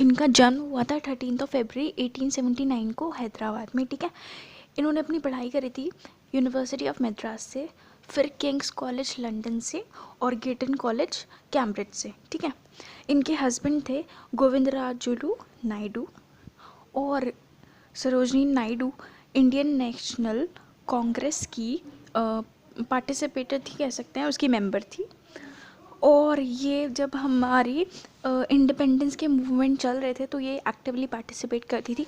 इनका जन्म हुआ था 13 फरवरी 1879 को हैदराबाद में। ठीक है, इन्होंने अपनी पढ़ाई करी थी यूनिवर्सिटी ऑफ मद्रास से, फिर किंग्स कॉलेज लंदन से और गिटन कॉलेज कैम्ब्रिज से। ठीक है, इनके हस्बैंड थे गोविंदराजुलु नायडू और सरोजनी नायडू इंडियन नेशनल कांग्रेस की पार्टिसिपेटर थी, कह सकते हैं, उसकी मेंबर थी। और ये जब हमारी इंडिपेंडेंस के मूवमेंट चल रहे थे तो ये एक्टिवली पार्टिसिपेट करती थी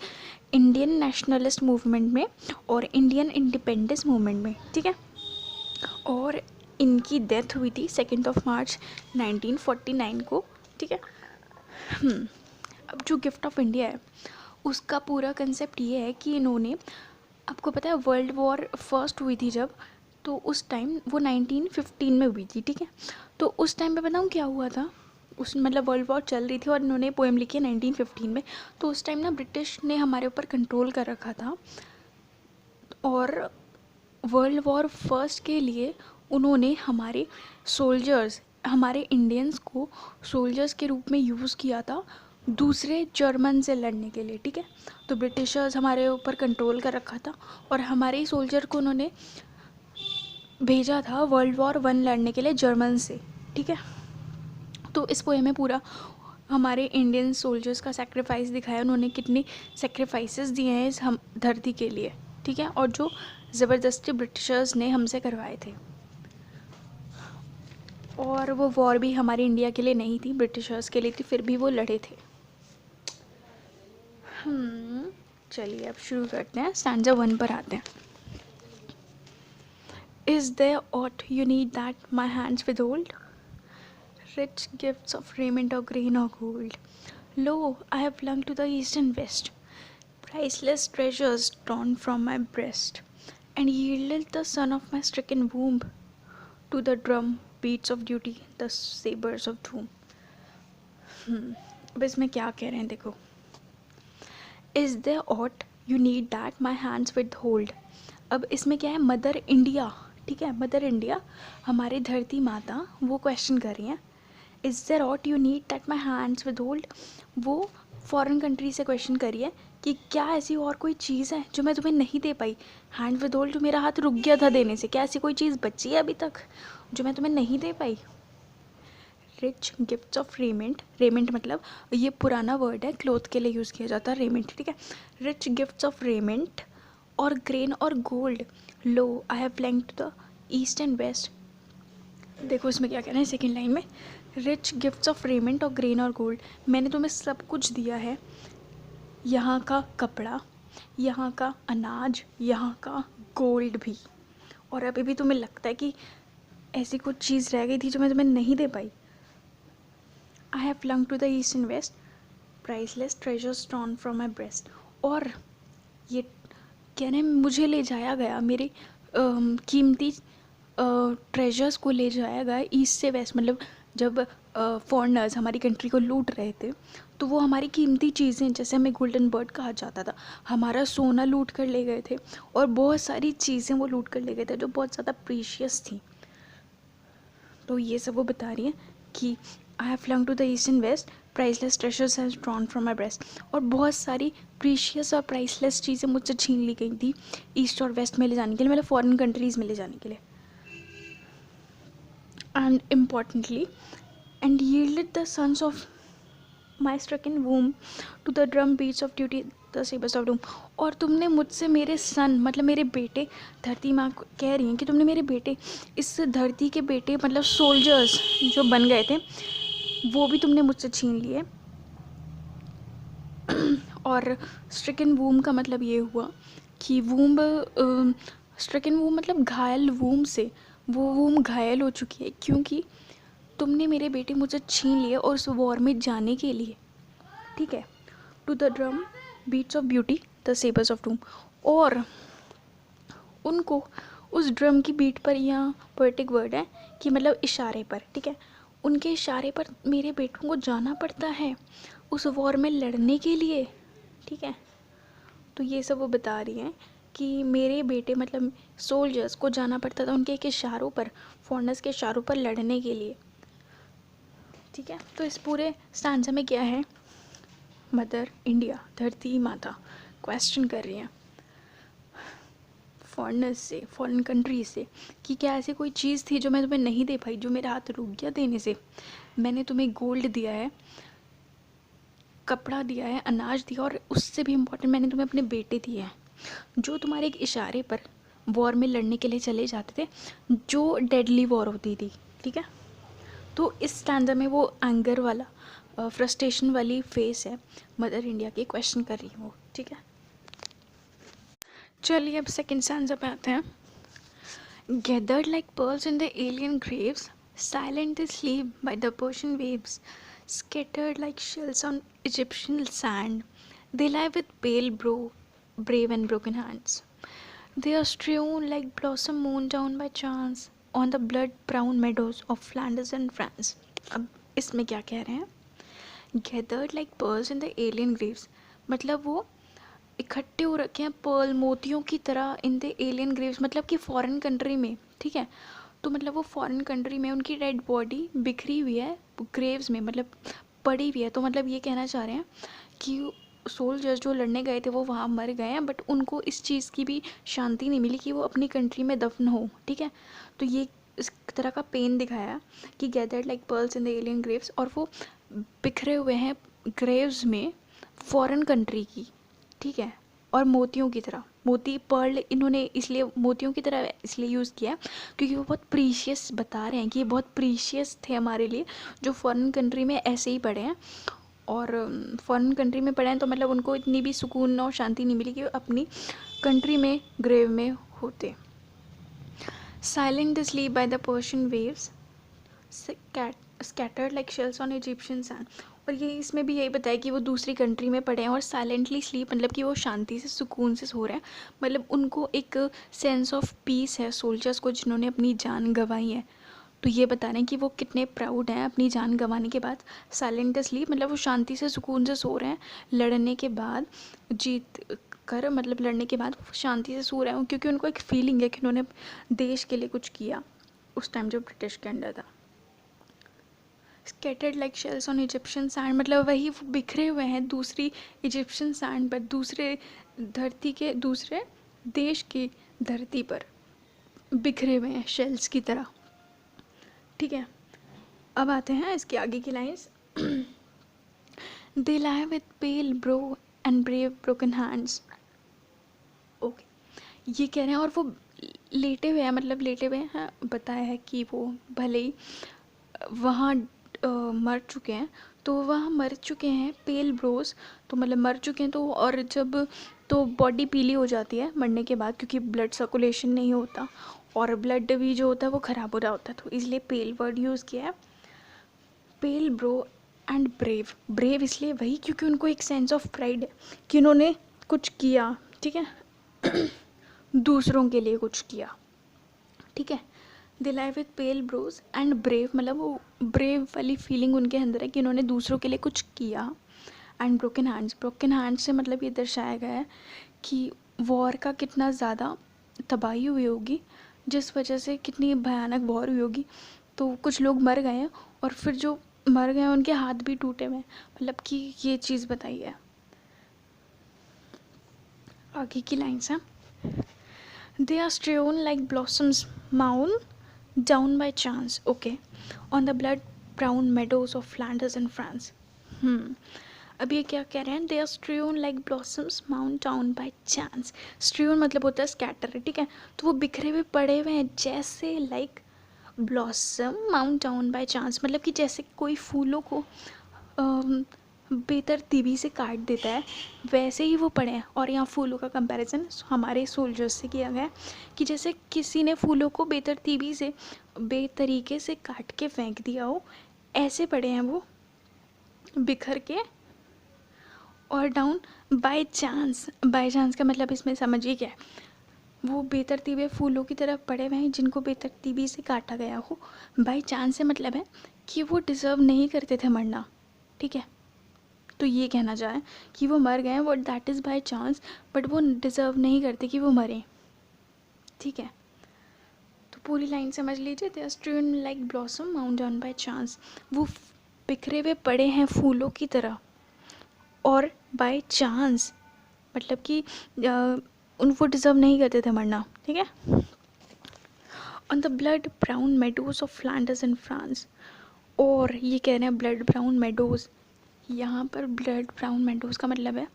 इंडियन नेशनलिस्ट मूवमेंट में और इंडियन इंडिपेंडेंस मूवमेंट में। ठीक है, और इनकी डेथ हुई थी 2 मार्च 1949 को। ठीक है, अब जो गिफ्ट ऑफ इंडिया है उसका पूरा कंसेप्ट ये है कि इन्होंने, आपको पता है वर्ल्ड वॉर फर्स्ट हुई थी जब, तो उस टाइम वो 1915 में हुई थी। ठीक है, तो उस टाइम पे बताऊँ क्या हुआ था, उस मतलब वर्ल्ड वॉर चल रही थी और इन्होंने पोएम लिखी है 1915 में। तो उस टाइम ना ब्रिटिश ने हमारे ऊपर कंट्रोल कर रखा था और वर्ल्ड वॉर फर्स्ट के लिए उन्होंने हमारे सोल्जर्स, हमारे इंडियंस को सोल्जर्स के रूप में यूज़ किया था दूसरे जर्मन से लड़ने के लिए। ठीक है, तो ब्रिटिशर्स हमारे ऊपर कंट्रोल कर रखा था और हमारे ही सोल्जर को उन्होंने भेजा था वर्ल्ड वॉर 1 लड़ने के लिए जर्मन से। ठीक है, तो इस पोएम में पूरा हमारे इंडियन सोल्जर्स का सेक्रीफाइस दिखाया, उन्होंने कितनी सेक्रीफाइसेस दिए हैं इस हम धरती के लिए। ठीक है, और जो ज़बरदस्ती ब्रिटिशर्स ने हमसे करवाए थे, और वो वॉर भी हमारे इंडिया के लिए नहीं थी, ब्रिटिशर्स के लिए थी, फिर भी वो लड़े थे। चलिए अब शुरू करते हैं, स्टैंजा 1 पर आते हैं। Is there aught you need that my hands withhold? Rich gifts of raiment or grain or gold. Lo, I have flung to the east and west, priceless treasures torn from my breast, and yielded the son of my stricken womb to the drum beats of duty, the sabers of doom. अब इसमें क्या कह रहे हैं देखो, Is there aught you need that my hands withhold? अब इसमें क्या है, मदर इंडिया, ठीक है, मदर इंडिया हमारी धरती माता, वो क्वेश्चन कर रही हैं is there aught you need that my hands withhold. वो फॉरेन कंट्री से क्वेश्चन करी है कि क्या ऐसी और कोई चीज़ है जो मैं तुम्हें नहीं दे पाई। हैंड विदहोल्ड, जो मेरा हाथ रुक गया था देने से, क्या ऐसी कोई चीज़ बची है अभी तक जो मैं तुम्हें नहीं दे पाई। Rich gifts of raiment, raiment मतलब ये पुराना वर्ड है, क्लोथ के लिए यूज़ किया जाता है रेमेंट। ठीक है, रिच गिफ्ट्स ऑफ रेमेंट और ग्रेन और gold, lo I have flanked the east and west. देखो इसमें क्या कहना है सेकेंड लाइन में, रिच गिफ्ट्स ऑफ रेमेंट और ग्रेन और गोल्ड, मैंने तुम्हें सब कुछ दिया है, यहाँ का कपड़ा, यहाँ का अनाज, यहाँ का गोल्ड भी, और अभी भी तुम्हें लगता है कि ऐसी कुछ चीज़ रह गई थी जो मैं तुम्हें नहीं दे पाई। I have flung to the east and west, priceless treasures torn from my breast. और ये कहने मुझे ले जाया गया, मेरे कीमती ट्रेजर्स को ले जाया गया ईस्ट से वेस्ट, मतलब जब फॉरेनर्स हमारी कंट्री को लूट रहे थे तो वो हमारी कीमती चीज़ें, जैसे हमें गोल्डन बर्ड कहा जाता था, हमारा सोना लूट कर ले गए थे और बहुत सारी चीज़ें वो लूट कर ले गए थे जो बहुत ज़्यादा प्रीशियस थी। तो ये सब वो बता रही हैं कि I have flung to the east and west, priceless treasures have drawn from my breast, और बहुत सारी प्रीशियस और प्राइसलेस चीज़ें मुझसे छीन ली गई थी ईस्ट और वेस्ट में ले जाने के लिए, मतलब फॉरेन कंट्रीज़ में ले जाने के लिए। And importantly, and yielded the sons of my stricken womb to the drum beats of duty, the sabers of doom। और तुमने मुझसे मेरे सन, मतलब मेरे बेटे, धरती माँ कह रही हैं कि तुमने मेरे बेटे, इस धरती के बेटे मतलब सोल्जर्स जो बन गए थे वो भी तुमने मुझसे छीन लिए। और स्ट्रिकन वूम का मतलब ये हुआ कि वूम, स्ट्रिकन वूम मतलब घायल वूम से, वो वूम घायल हो चुकी है क्योंकि तुमने मेरे बेटे मुझसे छीन लिए और उस वॉर में जाने के लिए। ठीक है, to the drum beats of beauty, the sabres of doom, और उनको उस ड्रम की बीट पर, यहाँ पोएटिक वर्ड है कि मतलब इशारे पर, ठीक है, उनके इशारे पर मेरे बेटों को जाना पड़ता है उस वॉर में लड़ने के लिए। ठीक है, तो ये सब वो बता रही हैं कि मेरे बेटे मतलब सोल्जर्स को जाना पड़ता था उनके एक इशारों पर, फॉरेनर्स के इशारों पर लड़ने के लिए। ठीक है, तो इस पूरे स्टैंजा में क्या है मदर इंडिया, धरती माता क्वेश्चन कर रही हैं फॉरेनर्स से, फॉरेन कंट्रीज से, कि क्या ऐसी कोई चीज़ थी जो मैं तुम्हें नहीं दे पाई, जो मेरा हाथ रुक गया देने से। मैंने तुम्हें गोल्ड दिया है, कपड़ा दिया है, अनाज दिया, और उससे भी इम्पोर्टेंट मैंने तुम्हें अपने बेटे दिए हैं, जो तुम्हारे एक इशारे पर वॉर में लड़ने के लिए चले जाते थे, जो डेडली वॉर होती थी। ठीक है, तो इस स्टैंडर्ड में वो एंगर वाला फ्रस्ट्रेशन वाली फेस है मदर इंडिया की, क्वेश्चन कर रही हूँ। ठीक है, चलिए अब सेकंड स्टैंडर्ड पे आते हैं। Gathered like pearls in the alien graves, silent they sleep by the Persian waves, scattered like shells on Egyptian sand. They lie with pale brave and broken hands. They are strewn like blossom mown down by chance on the blood-brown meadows of Flanders and France. अब इसमें क्या कह रहे हैं? Gathered like pearls in the alien graves, मतलब वो इकट्ठे हो रखे हैं पर्ल, मोतियों की तरह, इन द एलियन ग्रेव्स, मतलब कि फॉरेन कंट्री में। ठीक है, तो मतलब वो फॉरेन कंट्री में उनकी डेड बॉडी बिखरी हुई है ग्रेव्स में, मतलब पड़ी हुई है। तो मतलब ये कहना चाह रहे हैं कि सोल्जर्स जो लड़ने गए थे वो वहाँ मर गए हैं, बट उनको इस चीज़ की भी शांति नहीं मिली कि वो अपनी कंट्री में दफन हो। ठीक है, तो ये इस तरह का पेन दिखाया कि gathered like pearls in the alien Graves, और वो बिखरे हुए हैं ग्रेव्स में फॉरेन कंट्री की। ठीक है, और मोतियों की तरह, मोती पर्ल इन्होंने इसलिए मोतियों की तरह इसलिए यूज़ किया क्योंकि वो बहुत प्रीशियस बता रहे हैं कि ये बहुत प्रीशियस थे हमारे लिए, जो फॉरेन कंट्री में ऐसे ही पड़े हैं। और फॉरेन कंट्री में पड़े हैं तो मतलब उनको इतनी भी सुकून और शांति नहीं मिली कि वो अपनी कंट्री में ग्रेव में होते। Silent the sleep by the Persian waves, scattered like shells on Egyptian sand. और ये इसमें भी यही बताया कि वो दूसरी कंट्री में पड़े हैं और साइलेंटली स्लीप, मतलब कि वो शांति से सुकून से सो रहे हैं। मतलब उनको एक सेंस ऑफ पीस है सोल्जर्स को जिन्होंने अपनी जान गंवाई है। तो ये बता रहे हैं कि वो कितने प्राउड हैं अपनी जान गंवाने के बाद। साइलेंट स्लीप मतलब वो शांति से सुकून से सो रहे हैं, लड़ने के बाद जीत कर, मतलब लड़ने के बाद शांति से सो रहे हैं, क्योंकि उनको एक फीलिंग है कि उन्होंने देश के लिए कुछ किया उस टाइम जो ब्रिटिश के अंडर था। Scattered like shells on Egyptian sand, मतलब वही वो बिखरे हुए हैं दूसरी इजिप्शियन सैंड पर, दूसरे धरती के, दूसरे देश की धरती पर बिखरे हुए हैं शेल्स की तरह। ठीक है, अब आते हैं इसके आगे की lines. They lie with pale brow and brave broken hands. Okay, ये कह रहे हैं, और वो लेटे हुए हैं, मतलब लेटे हुए हैं, बताया है कि वो भले ही वहाँ मर चुके हैं, तो वहाँ मर चुके हैं पेल ब्रोस, तो मतलब मर चुके हैं। तो और जब तो बॉडी पीली हो जाती है मरने के बाद, क्योंकि ब्लड सर्कुलेशन नहीं होता और ब्लड भी जो होता है वो ख़राब हो रहा होता है, तो इसलिए पेल वर्ड यूज़ किया है। पेल ब्रो एंड ब्रेव, ब्रेव इसलिए वही क्योंकि उनको एक सेंस ऑफ प्राइड है कि उन्होंने कुछ किया। ठीक है, दूसरों के लिए कुछ किया। ठीक है, they lie with pale brows and brave, मतलब वो ब्रेव वाली फीलिंग उनके अंदर है कि उन्होंने दूसरों के लिए कुछ किया। And broken hands, broken hands से मतलब ये दर्शाया गया है कि वॉर का कितना ज़्यादा तबाही हुई होगी, जिस वजह से कितनी भयानक वॉर हुई होगी। तो कुछ लोग मर गए हैं और फिर जो मर गए हैं उनके हाथ भी टूटे हुए हैं, मतलब कि ये चीज़ बताई है। आगे की लाइन्स हैं, they are strewn like blossoms mown down by chance, okay, on the blood brown meadows of Flanders and France. अब ये क्या कह रहे हैं, they are strewn like blossoms mown down by chance. strewn मतलब होता है स्कैटर, ठीक है, तो वो बिखरे हुए पड़े हुए हैं जैसे like blossom mown down by chance, मतलब कि जैसे कोई फूलों को बेतरतीबी से काट देता है वैसे ही वो पड़े हैं। और यहाँ फूलों का कंपैरिजन हमारे सोल्जर्स से किया गया है कि जैसे किसी ने फूलों को बेतरतीबी से बेतरीके से काट के फेंक दिया हो, ऐसे पड़े हैं वो बिखर के। और down by chance, by chance का मतलब इसमें समझिए क्या है, वो बेतरतीबे फूलों की तरफ पड़े हुए हैं जिनको बेतरतीबी से काटा गया हो। बाय चांस से मतलब है कि वो डिज़र्व नहीं करते थे मरना। ठीक है, तो ये कहना चाहे कि वो मर गए हैं, but that is by chance, but वो डिज़र्व नहीं करते कि वो मरें। ठीक है, तो पूरी लाइन समझ लीजिए, दे are strewn like blossom mount down by chance, वो बिखरे हुए पड़े हैं फूलों की तरह और बाय चांस मतलब कि उनको डिज़र्व नहीं करते थे मरना, ठीक है। On the blood brown meadows of Flanders in France, और ये कह रहे हैं ब्लड ब्राउन मेडोज, यहाँ पर ब्लड ब्राउन मेडोज का मतलब है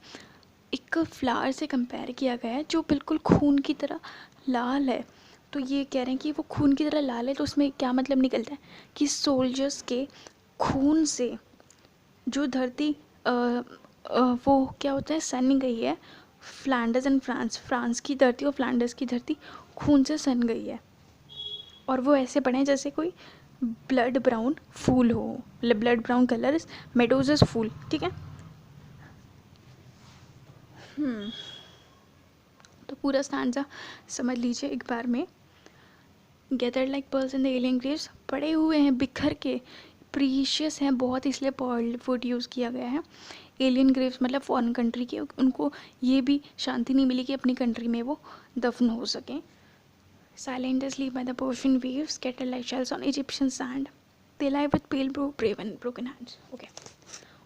एक फ्लावर से कंपेयर किया गया है जो बिल्कुल खून की तरह लाल है। तो ये कह रहे हैं कि वो खून की तरह लाल है, तो उसमें क्या मतलब निकलता है कि सोल्जर्स के खून से जो धरती वो क्या होता है सन गई है, फ्लैंडर्स एंड फ्रांस, फ्रांस की धरती और फ्लैंडर्स की धरती खून से सन गई है। और वो ऐसे पड़े हैं जैसे कोई ब्लड ब्राउन फूल हो, ब्लड ब्राउन कलर इज मेडोजस फूल, ठीक है। तो पूरा स्टैंजा समझ लीजिए एक बार में। Gathered like pearls in the alien Graves, पड़े हुए हैं बिखर के, प्रीशियस हैं बहुत, इसलिए पर्ल वुड यूज़ किया गया है। एलियन ग्रेव्स मतलब फॉरेन कंट्री के, उनको ये भी शांति नहीं मिली कि अपनी कंट्री में वो दफन हो सकें। Silent asleep by the Persian waves, scattered like shells on Egyptian sand. They lie with pale brave and broken hands. Okay.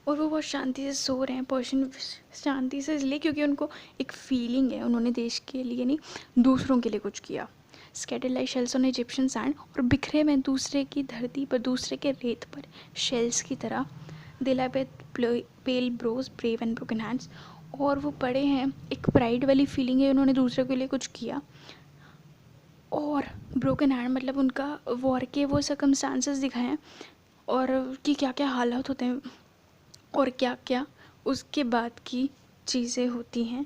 और वो बहुत शांति से सो रहे हैं पर्शियन, शांति से इसलिए क्योंकि उनको एक फीलिंग है, उन्होंने देश के लिए नहीं दूसरों के लिए कुछ किया। Scattered like shells on Egyptian sand, और बिखरे हुए दूसरे की धरती पर, दूसरे के रेत पर शेल्स की तरह। They lie with pale brows brave and broken hands, और वो पड़े हैं, एक प्राइड वाली फीलिंग है, उन्होंने दूसरे के लिए कुछ किया। और ब्रोकन हैंड मतलब उनका वॉर के वो सर्कमस्टांसेस दिखाए हैं और कि क्या क्या हालात होते हैं और क्या क्या उसके बाद की चीज़ें होती हैं।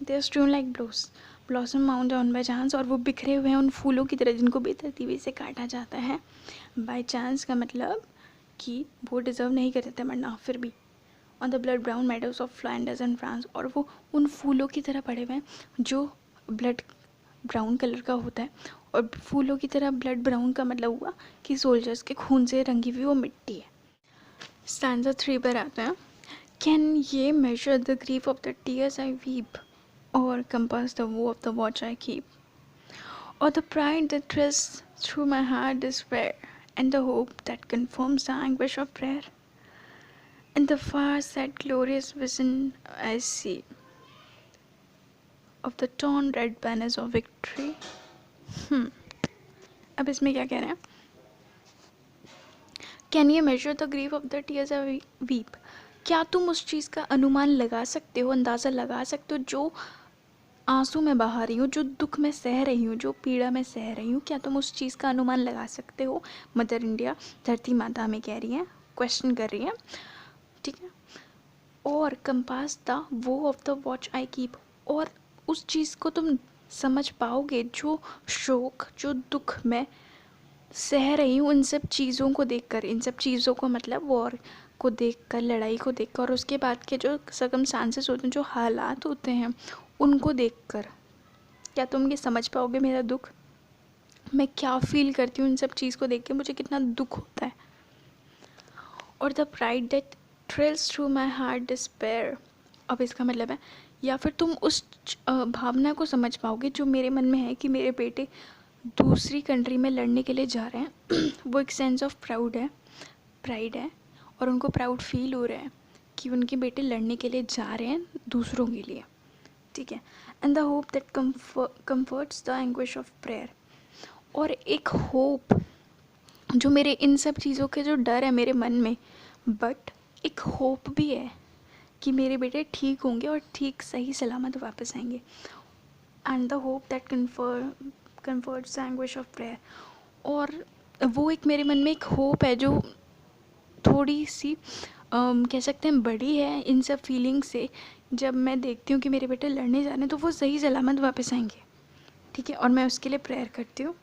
They strewn like blossom mount on by chance, और वो बिखरे हुए हैं उन फूलों की तरह जिनको बेतरतीबी से काटा जाता है। बाय चांस का मतलब कि वो डिज़र्व नहीं करते थे मरना, फिर भी। On the blood brown meadows of Flanders and France, और वो उन फूलों की तरह पड़े हुए हैं जो ब्लड ब्राउन कलर का होता है। और फूलों की तरह ब्लड ब्राउन का मतलब हुआ कि सोल्जर्स के खून से रंगी हुई वो मिट्टी है। स्टैंजा 3 पर आते हैं। Can ye measure the grief of the tears I weep, और compass the woe of the watch I keep, और the pride that thrills through my heart despair, and the hope that confirms the anguish of prayer, in the far sad glorious vision I see of the torn red banners of victory. अब इसमें क्या कह रहे हैं? Can ye measure the grief of the tears I weep, क्या तुम उस चीज़ का अनुमान लगा सकते हो, अंदाज़ा लगा सकते हो जो आंसू में बहा रही हूँ, जो दुख में सह रही हूँ, जो पीड़ा में सह रही हूँ, क्या तुम उस चीज़ का अनुमान लगा सकते हो? मदर इंडिया धरती माता हमें कह रही हैं, क्वेश्चन कर रही हैं, ठीक है। और compass the woe of the watch I keep, और उस चीज़ को तुम समझ पाओगे जो शोक, जो दुख मैं सह रही हूँ इन सब चीज़ों को देखकर। इन सब चीज़ों को मतलब वॉर को देखकर, लड़ाई को देखकर, और उसके बाद के जो सर्कमस्टांसेस होते हैं, जो हालात होते हैं, उनको देखकर क्या तुम ये समझ पाओगे मेरा दुख, मैं क्या फील करती हूँ इन सब चीज़ को देख के, मुझे कितना दुख होता है। और the pride that thrills through my heart despair, अब इसका मतलब है या फिर तुम उस भावना को समझ पाओगे जो मेरे मन में है कि मेरे बेटे दूसरी कंट्री में लड़ने के लिए जा रहे हैं। वो एक सेंस ऑफ प्राइड है, और उनको प्राउड फील हो रहा है कि उनके बेटे लड़ने के लिए जा रहे हैं दूसरों के लिए, ठीक है। And the hope that comforts the anguish of prayer, और एक होप जो मेरे इन सब चीज़ों के जो डर है मेरे मन में, बट एक होप भी है कि मेरे बेटे ठीक होंगे और ठीक सही सलामत वापस आएंगे। And the hope that comforts the anguish of prayer, और वो एक मेरे मन में एक होप है जो थोड़ी सी कह सकते हैं बड़ी है इन सब फीलिंग से। जब मैं देखती हूँ कि मेरे बेटे लड़ने जा रहे हैं तो वो सही सलामत वापस आएंगे, ठीक है, और मैं उसके लिए प्रेयर करती हूँ।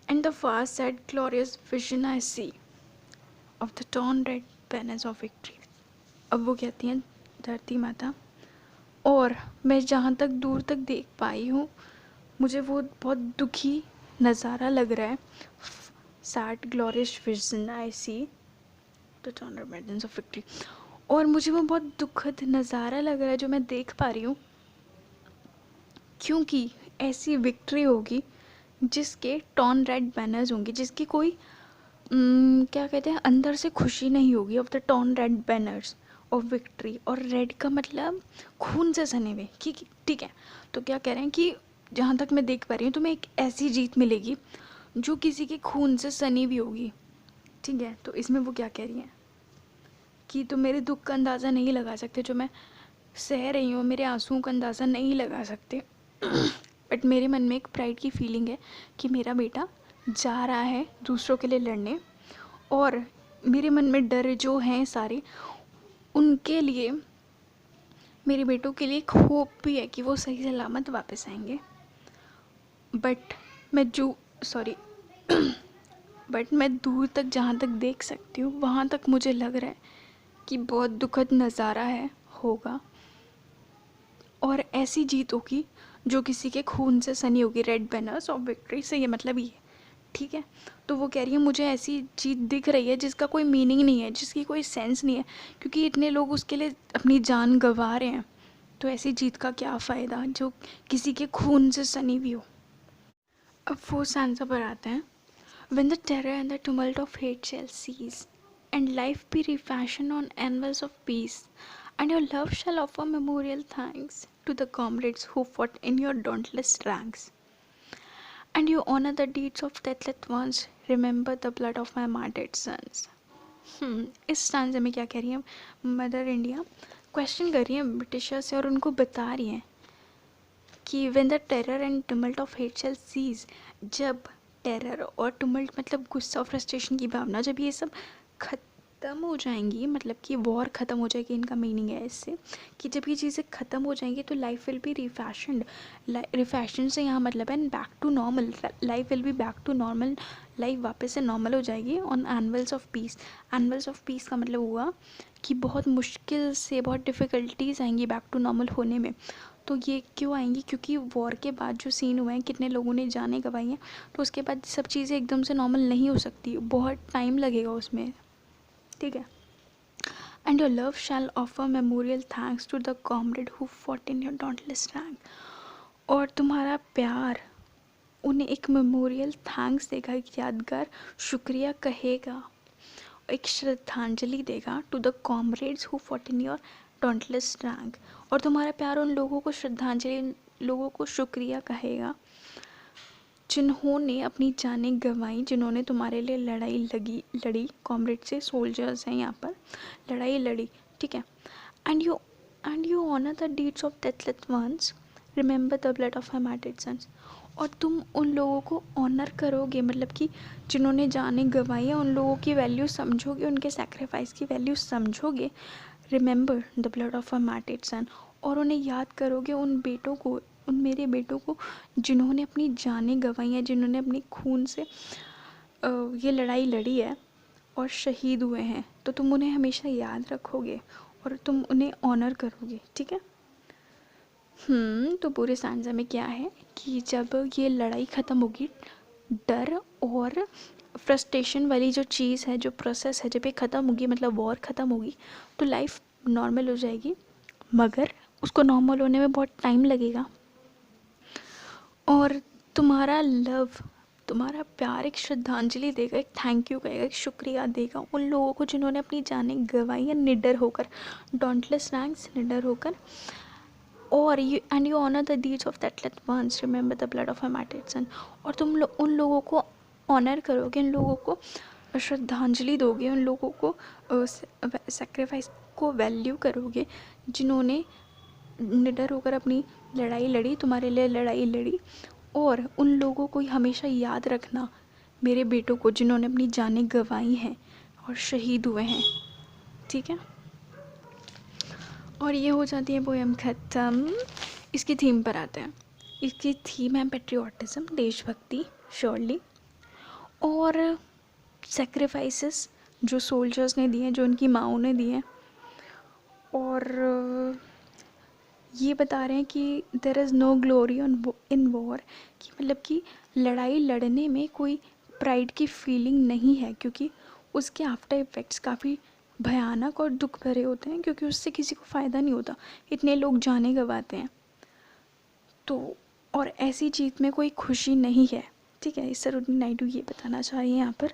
And the fast sad glorious vision I see of the torn red banners of victory, अब वो कहती हैं धरती माता, और मैं जहाँ तक दूर तक देख पाई हूँ मुझे वो बहुत दुखी नज़ारा लग रहा है। Sad glorious vision I see the torn red banners of victory, और मुझे वो बहुत दुखद नज़ारा लग रहा है जो मैं देख पा रही हूँ, क्योंकि ऐसी विक्ट्री होगी जिसके टॉर्न रेड बैनर्स होंगे, जिसकी कोई क्या कहते हैं, अंदर से खुशी नहीं होगी of the torn red banners of victory. और रेड का मतलब खून से सने हुए, ठीक ठीक है। तो क्या कह रहे हैं कि जहाँ तक मैं देख पा रही हूँ तुम्हें एक ऐसी जीत मिलेगी जो किसी के खून से सनी भी होगी, ठीक है। तो इसमें वो क्या कह रही हैं कि तुम मेरे दुख का अंदाज़ा नहीं लगा सकते, जो मैं सह रही हूँ मेरे आंसुओं का अंदाज़ा नहीं लगा सकते। बट मेरे मन में एक प्राइड की फीलिंग है कि मेरा बेटा जा रहा है दूसरों के लिए लड़ने, और मेरे मन में डर जो हैं सारे, उनके लिए, मेरे बेटों के लिए एक होप भी है कि वो सही सलामत वापस आएंगे। बट मैं जो सॉरी बट मैं दूर तक जहाँ तक देख सकती हूँ वहाँ तक मुझे लग रहा है कि बहुत दुखद नज़ारा है होगा, और ऐसी जीत होगी जो किसी के खून से सनी होगी। रेड बैनर्स ऑफ विक्ट्री से ये मतलब ये, ठीक है। तो वो कह रही है मुझे ऐसी जीत दिख रही है जिसका कोई मीनिंग नहीं है, जिसकी कोई सेंस नहीं है, क्योंकि इतने लोग उसके लिए अपनी जान गंवा रहे हैं। तो ऐसी जीत का क्या फ़ायदा जो किसी के खून से सनी हुई हो। अब वो सांसा पर आते हैं। When the terror and the tumult of hate shall cease, and life be refashioned on anvils of peace, and your love shall offer memorial thanks to the comrades who fought in your dauntless ranks, and you honor the deeds of deathless ones, remember the blood of my martyred sons. इस स्टांजे में क्या कह रही है mother India, question कर रही है britisher से, और उनको बता रही हैं कि when the terror and tumult of hate shall cease, जब टेरर और टुमल्ट मतलब गुस्सा, फ्रस्ट्रेशन की भावना, जब ये सब ख़त्म हो जाएंगी, मतलब कि वॉर ख़त्म हो जाएगी, इनका मीनिंग है इससे कि जब ये चीज़ें ख़त्म हो जाएंगी तो life will be refashioned. Refashion से यहाँ मतलब है back to normal, life will be back to normal, life वापस से नॉर्मल हो जाएगी on annals of peace. Annals of peace का मतलब हुआ कि बहुत मुश्किल से, बहुत डिफ़िकल्टीज आएंगी बैक टू नॉर्मल होने में। तो ये क्यों आएंगी, क्योंकि वॉर के बाद जो सीन हुए हैं, कितने लोगों ने जानें गंवाई हैं, तो उसके बाद सब चीज़ें एकदम से नॉर्मल नहीं हो सकती, बहुत टाइम लगेगा उसमें, ठीक है। And your love shall offer memorial thanks to the comrade who fought in your dauntless rank, और तुम्हारा प्यार उन्हें एक मेमोरियल थैंक्स देगा, एक यादगार शुक्रिया कहेगा, एक श्रद्धांजलि देगा to the comrades who fought in your dauntless rank. और तुम्हारा प्यार उन लोगों को श्रद्धांजलि, उन लोगों को शुक्रिया कहेगा जिन्होंने अपनी जानें गंवाई, जिन्होंने तुम्हारे लिए लड़ी, कॉमरेड से सोल्जर्स हैं यहाँ पर, लड़ाई लड़ी, ठीक है। And you honour the deeds of deathless ones, remember the blood of my martyred sons, और तुम उन लोगों को ऑनर करोगे, मतलब कि जिन्होंने जानें गंवाई है, उन लोगों की वैल्यू समझोगे, उनके सेक्रीफाइस की वैल्यू समझोगे। Remember the blood of a martyred son, और उन्हें याद करोगे, उन बेटों को, उन मेरे बेटों को जिन्होंने अपनी जानें गंवाई हैं, जिन्होंने अपने खून से ये लड़ाई लड़ी है और शहीद हुए हैं। तो तुम उन्हें हमेशा याद रखोगे और तुम उन्हें ऑनर करोगे, ठीक है। तो पूरे स्टैंजा में क्या है कि जब ये लड़ाई ख़त्म होगी, डर और फ्रस्ट्रेशन वाली जो चीज़ है, जो प्रोसेस है, जब ये ख़त्म होगी, मतलब वॉर ख़त्म होगी, तो लाइफ नॉर्मल हो जाएगी, मगर उसको नॉर्मल होने में बहुत टाइम लगेगा। और तुम्हारा लव, तुम्हारा प्यार एक श्रद्धांजलि देगा, एक थैंक यू कहेगा, एक शुक्रिया देगा उन लोगों को जिन्होंने अपनी जानें गंवाई है निडर होकर, डॉन्टलेस रैंक्स, निडर होकर। और you honour the deeds of that ones, remember the blood of a martyred son, और तुम उन लोगों को ऑनर करोगे, उन लोगों को श्रद्धांजलि दोगे, उन लोगों को सेक्रीफाइस को वैल्यू करोगे जिन्होंने निडर होकर अपनी लड़ाई लड़ी, तुम्हारे लिए लड़ाई लड़ी। और उन लोगों को हमेशा याद रखना, मेरे बेटों को जिन्होंने अपनी जानें गंवाई हैं और शहीद हुए हैं, ठीक है। और ये हो जाती है पोएम ख़त्म। इसकी थीम पर आते हैं। इसकी थीम है पेट्रियाटिज़म, देशभक्ति श्योरली, और सेक्रीफाइसेस जो सोल्जर्स ने दिए, जो उनकी माँओं ने दिए। और ये बता रहे हैं कि there is no glory in war, कि मतलब कि लड़ाई लड़ने में कोई प्राइड की फीलिंग नहीं है, क्योंकि उसके आफ्टर इफ़ेक्ट्स काफ़ी भयानक और दुख भरे होते हैं, क्योंकि उससे किसी को फ़ायदा नहीं होता, इतने लोग जाने गंवाते हैं। तो और ऐसी जीत में कोई खुशी नहीं है, ठीक है। सरोजिनी नायडू ये बताना चाह रही हैं यहाँ पर।